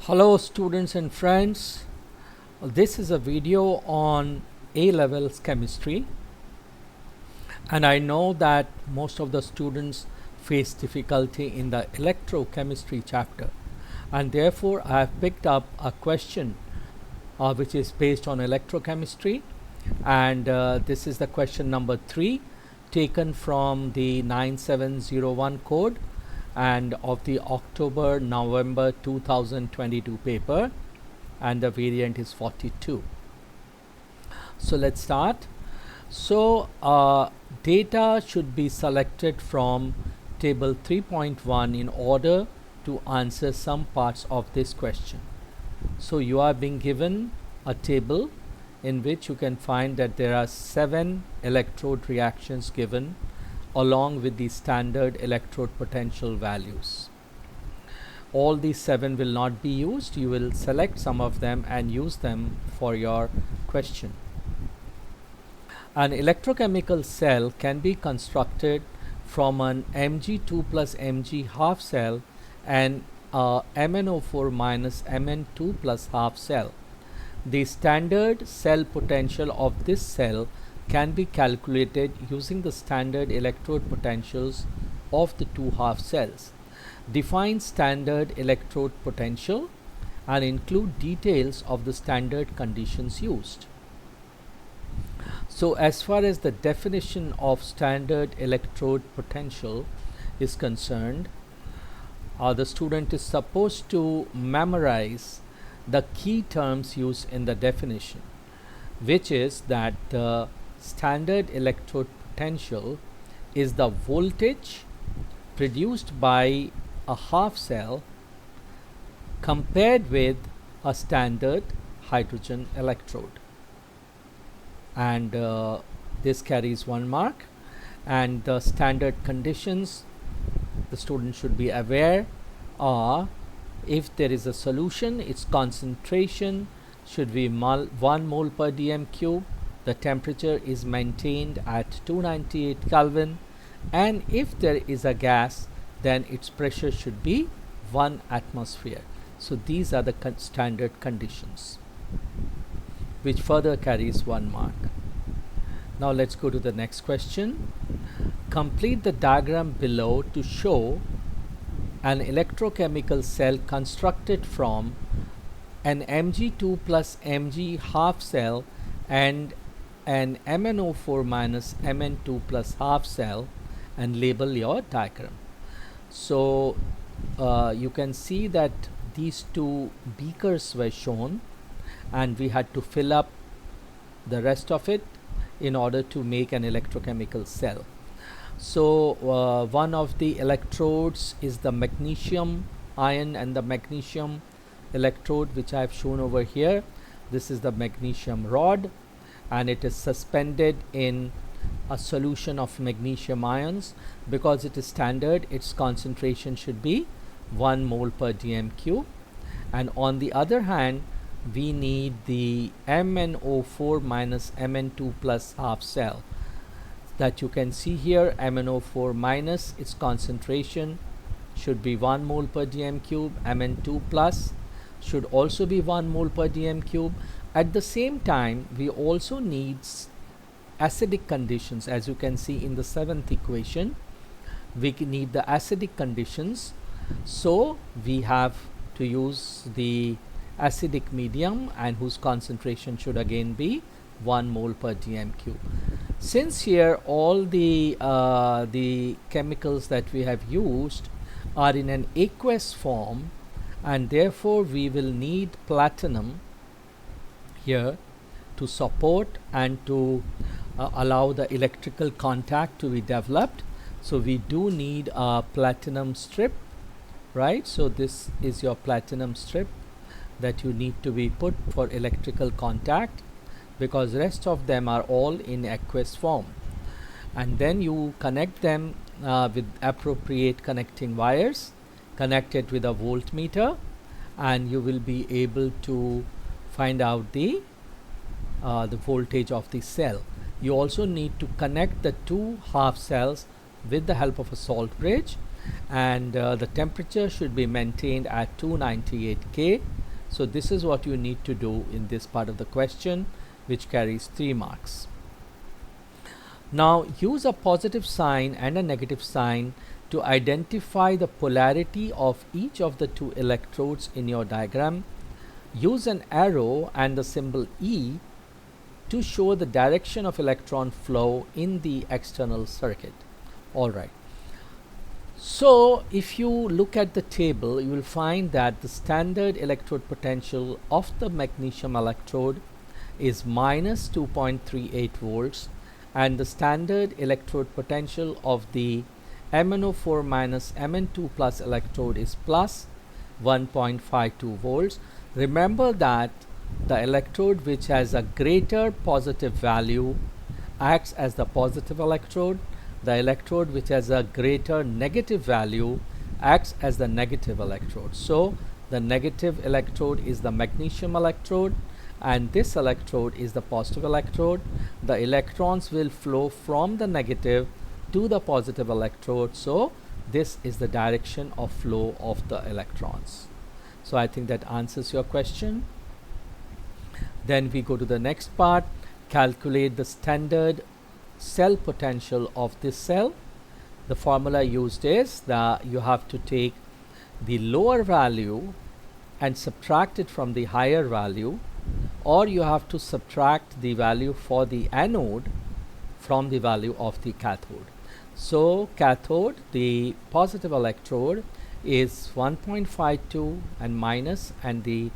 Hello students and friends, this is a video on A-levels chemistry, and I know that most of the students face difficulty in the electrochemistry chapter, and therefore I have picked up a question which is based on electrochemistry, and this is the question number 3 taken from the 9701 code and of the October-November 2022 paper, and the variant is 42. So let's start. So data should be selected from table 3.1 in order to answer some parts of this question. So you are being given a table in which you can find that there are 7 electrode reactions given along with the standard electrode potential values. All these 7 will not be used. You will select some of them and use them for your question. An electrochemical cell can be constructed from an Mg2 plus Mg half cell and a MnO4 minus Mn2 plus half cell. The standard cell potential of this cell can be calculated using the standard electrode potentials of the two half cells. Define standard electrode potential and include details of the standard conditions used. So as far as the definition of standard electrode potential is concerned, the student is supposed to memorize the key terms used in the definition, which is that the standard electrode potential is the voltage produced by a half cell compared with a standard hydrogen electrode, and this carries 1 mark. And the standard conditions the student should be aware are: if there is a solution, its concentration should be 1 mole per dm cube, the temperature is maintained at 298 Kelvin, and if there is a gas, then its pressure should be 1 atmosphere. So these are the standard conditions, which further carries 1 mark. Now let's go to the next question. Complete the diagram below to show an electrochemical cell constructed from an Mg2 plus Mg half cell and an MnO4 minus Mn2 plus half cell, and label your diagram. So you can see that these two beakers were shown, and we had to fill up the rest of it in order to make an electrochemical cell. So one of the electrodes is the magnesium ion and the magnesium electrode, which I have shown over here. This is the magnesium rod, and it is suspended in a solution of magnesium ions. Because it is standard, its concentration should be 1 mole per dm cube. And on the other hand, we need the MnO4 minus Mn2 plus half cell that you can see here. MnO4 minus, its concentration should be 1 mole per dm cube. Mn2 plus should also be 1 mole per dm cube. At the same time, we also need acidic conditions. As you can see in the 7th equation, we need the acidic conditions, so we have to use the acidic medium, and whose concentration should again be 1 mole per dm cube. Since here all the chemicals that we have used are in an aqueous form, and therefore we will need platinum here to support and to allow the electrical contact to be developed. So we do need a platinum strip, right? So this is your platinum strip that you need to be put for electrical contact, because rest of them are all in aqueous form. And then you connect them with appropriate connecting wires, connect it with a voltmeter, and you will be able to find out the voltage of the cell. You also need to connect the two half cells with the help of a salt bridge, and the temperature should be maintained at 298 K, So this is what you need to do in this part of the question, which carries 3 marks. Now use a positive sign and a negative sign to identify the polarity of each of the 2 electrodes in your diagram. Use an arrow and the symbol E to show the direction of electron flow in the external circuit. Alright. So if you look at the table, you will find that the standard electrode potential of the magnesium electrode is minus 2.38 volts, and the standard electrode potential of the MnO4 minus Mn2 plus electrode is plus 1.52 volts. Remember that the electrode which has a greater positive value acts as the positive electrode. The electrode which has a greater negative value acts as the negative electrode. So the negative electrode is the magnesium electrode, and this electrode is the positive electrode. The electrons will flow from the negative to the positive electrode. So this is the direction of flow of the electrons. So I think that answers your question. Then we go to the next part. Calculate the standard cell potential of this cell. The formula used is that you have to take the lower value and subtract it from the higher value, or you have to subtract the value for the anode from the value of the cathode. So cathode, the positive electrode, is 1.52 and minus, and the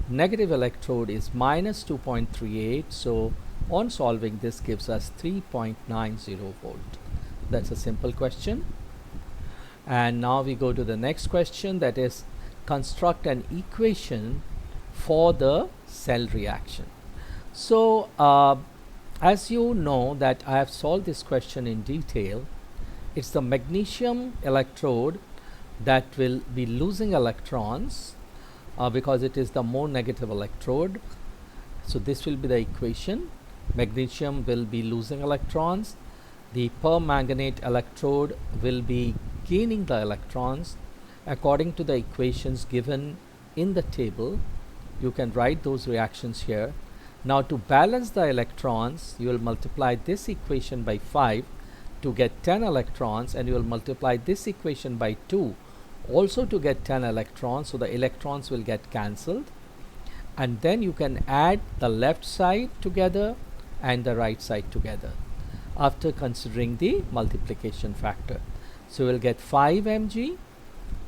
negative electrode is minus 2.38. So on solving, this gives us 3.90 volt. That's a simple question. And now we go to the next question, that is construct an equation for the cell reaction. So as you know that I have solved this question in detail, it's the magnesium electrode that will be losing electrons because it is the more negative electrode. So this will be the equation. Magnesium will be losing electrons. The permanganate electrode will be gaining the electrons according to the equations given in the table. You can write those reactions here. Now to balance the electrons, you will multiply this equation by 5 to get 10 electrons, and you will multiply this equation by 2 also to get 10 electrons. So the electrons will get cancelled, and then you can add the left side together and the right side together after considering the multiplication factor. So we'll get 5 Mg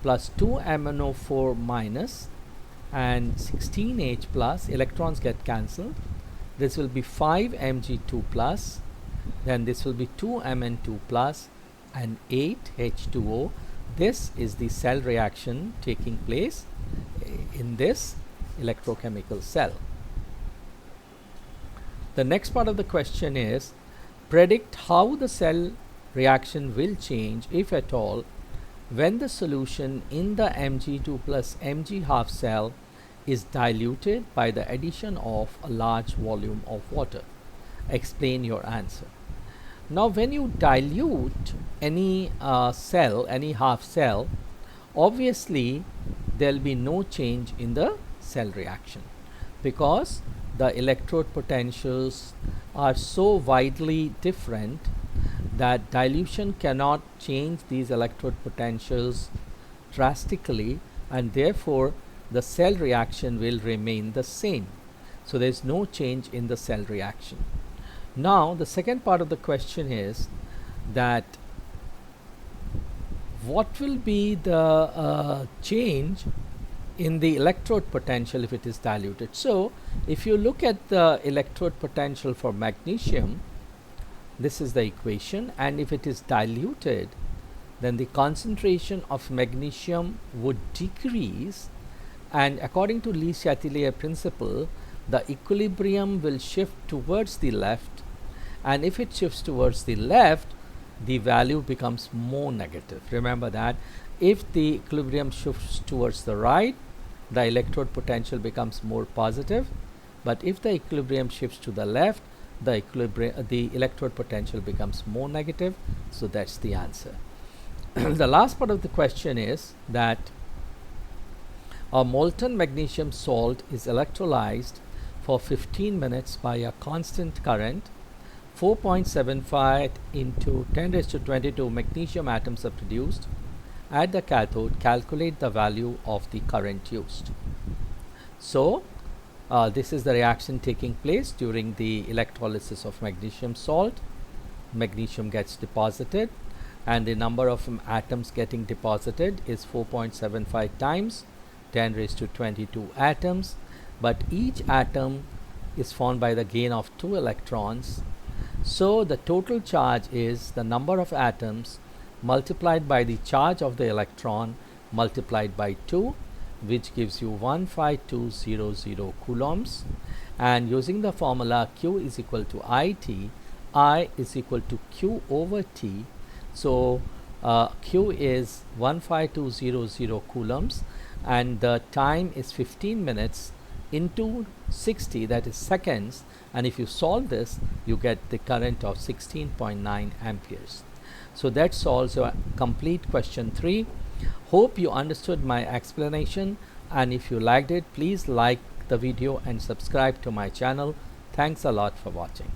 plus 2 MnO4 minus and 16H plus, electrons get cancelled. This will be 5 Mg2 plus, then this will be 2 Mn2 plus and 8 H2O. This is the cell reaction taking place in this electrochemical cell. The next part of the question is predict how the cell reaction will change, if at all, when the solution in the Mg2 plus Mg half cell is diluted by the addition of a large volume of water. Explain your answer. Now when you dilute any cell, any half cell, obviously there will be no change in the cell reaction, because the electrode potentials are so widely different that dilution cannot change these electrode potentials drastically, and therefore the cell reaction will remain the same. So there is no change in the cell reaction. Now the second part of the question is that what will be the change in the electrode potential if it is diluted. So if you look at the electrode potential for magnesium, this is the equation, and if it is diluted, then the concentration of magnesium would decrease, and according to Le Chatelier principle, the equilibrium will shift towards the left, and if it shifts towards the left, the value becomes more negative. Remember that. If the equilibrium shifts towards the right, the electrode potential becomes more positive, but if the equilibrium shifts to the left, the electrode potential becomes more negative. So that's the answer. The last part of the question is that A molten magnesium salt is electrolyzed for 15 minutes by a constant current. 4.75 into 10 raised to 22 magnesium atoms are produced. At the cathode, calculate the value of the current used. So, this is the reaction taking place during the electrolysis of magnesium salt. Magnesium gets deposited, and the number of atoms getting deposited is 4.75 times 10 raised to 22 atoms, but each atom is formed by the gain of 2 electrons. So the total charge is the number of atoms multiplied by the charge of the electron multiplied by 2, which gives you 15200 coulombs. And using the formula Q is equal to IT, I is equal to Q over T. So Q is 15200 coulombs, and the time is 15 minutes into 60, that is seconds, and if you solve this you get the current of 16.9 amperes. So that solves your complete question 3. Hope you understood my explanation, and if you liked it, please like the video and subscribe to my channel. Thanks a lot for watching.